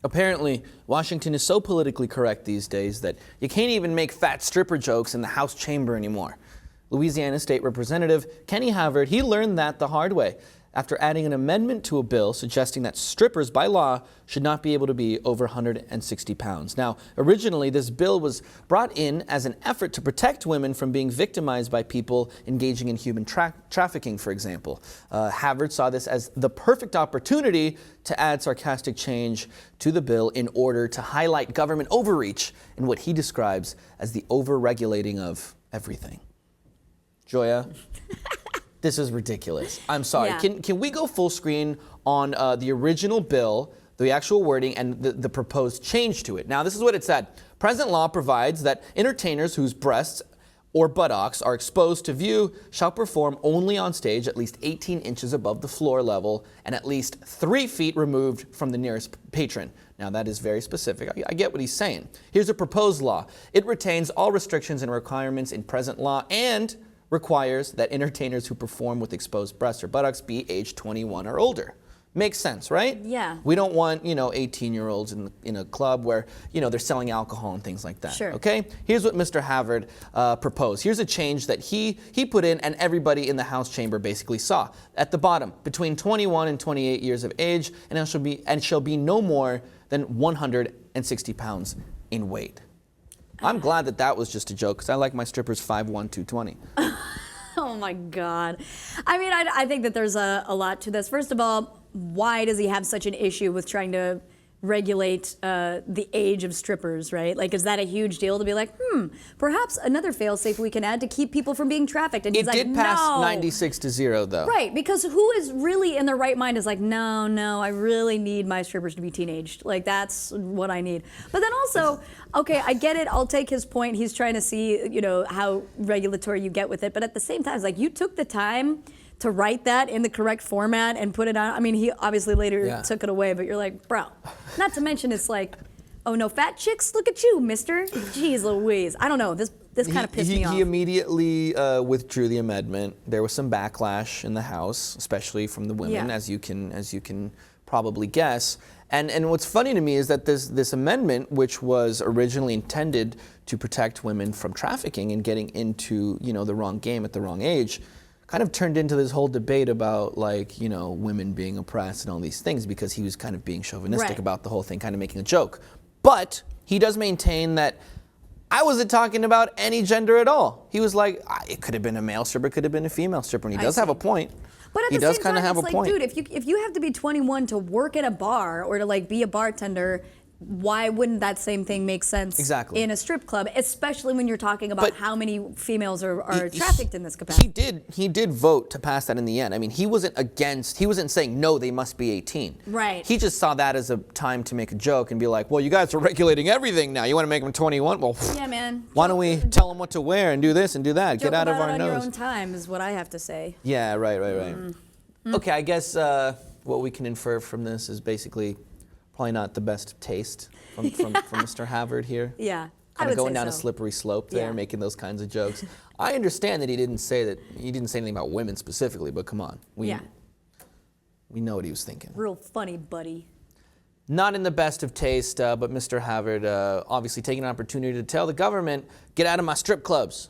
Apparently, Washington is so politically correct these days that you can't even make fat stripper jokes in the House chamber anymore. Louisiana State Representative Kenny Havard, he learned that the hard way after adding an amendment to a bill suggesting that strippers, by law, should not be able to be over 160 pounds. Now, originally, this bill was brought in as an effort to protect women from being victimized by people engaging in human trafficking, for example. Havard saw this as the perfect opportunity to add sarcastic change to the bill in order to highlight government overreach in what he describes as the over-regulating of everything. Joya? This is ridiculous. I'm sorry. Yeah. Can we go full screen on the original bill, the actual wording, and the proposed change to it? Now, this is what it said. Present law provides that entertainers whose breasts or buttocks are exposed to view shall perform only on stage at least 18 inches above the floor level and at least 3 feet removed from the nearest patron. Now, that is very specific. I get what he's saying. Here's a proposed law. It retains all restrictions and requirements in present law and requires that entertainers who perform with exposed breasts or buttocks be age 21 or older. Makes sense, right? Yeah. We don't want, 18-year-olds in a club where, they're selling alcohol and things like that. Sure. Okay? Here's what Mr. Havard proposed. Here's a change that he put in and everybody in the House chamber basically saw. At the bottom, between 21 and 28 years of age, and shall be no more than 160 pounds in weight. I'm glad that was just a joke because I like my strippers 5'1", 220. Oh my God. I mean, I think that there's a lot to this. First of all, why does he have such an issue with trying to regulate the age of strippers, right? Like, is that a huge deal to be like, perhaps another fail-safe we can add to keep people from being trafficked? And he's it did pass 96-0, though. Right, because who is really in their right mind is like, no, I really need my strippers to be teenaged. Like, that's what I need. But then also, okay, I get it. I'll take his point. He's trying to see, how regulatory you get with it. But at the same time, it's like you took the time to write that in the correct format and put it on. I mean, he obviously later took it away, but you're like, bro. Not to mention, it's like, oh no, fat chicks, look at you, mister. Jeez Louise. I don't know. This kind of pissed me off. He immediately withdrew the amendment. There was some backlash in the House, especially from the women, as you can probably guess. And what's funny to me is that this amendment, which was originally intended to protect women from trafficking and getting into the wrong game at the wrong age, kind of turned into this whole debate about women being oppressed and all these things because he was kind of being chauvinistic about the whole thing, kind of making a joke. But he does maintain that I wasn't talking about any gender at all. He was like, it could have been a male stripper, it could have been a female stripper, and he does have a point. But at the same time, it's like, dude, if you have to be 21 to work at a bar or to be a bartender, why wouldn't that same thing make sense in a strip club, especially when you're talking about how many females are trafficked in this capacity? He did vote to pass that in the end. I mean, he wasn't saying, no, they must be 18. Right. He just saw that as a time to make a joke and be like, well, you guys are regulating everything now. You want to make them 21? Well, yeah, man. Why don't we tell them what to wear and do this and do that? Get out of our nose. On your own time is what I have to say. Yeah, right. Okay, I guess what we can infer from this is basically probably not the best taste from Mr. Havard here. Yeah, kind of going down a slippery slope there, making those kinds of jokes. I understand that he didn't say anything about women specifically, but come on, we know what he was thinking. Real funny, buddy. Not in the best of taste, but Mr. Havard obviously taking an opportunity to tell the government, get out of my strip clubs.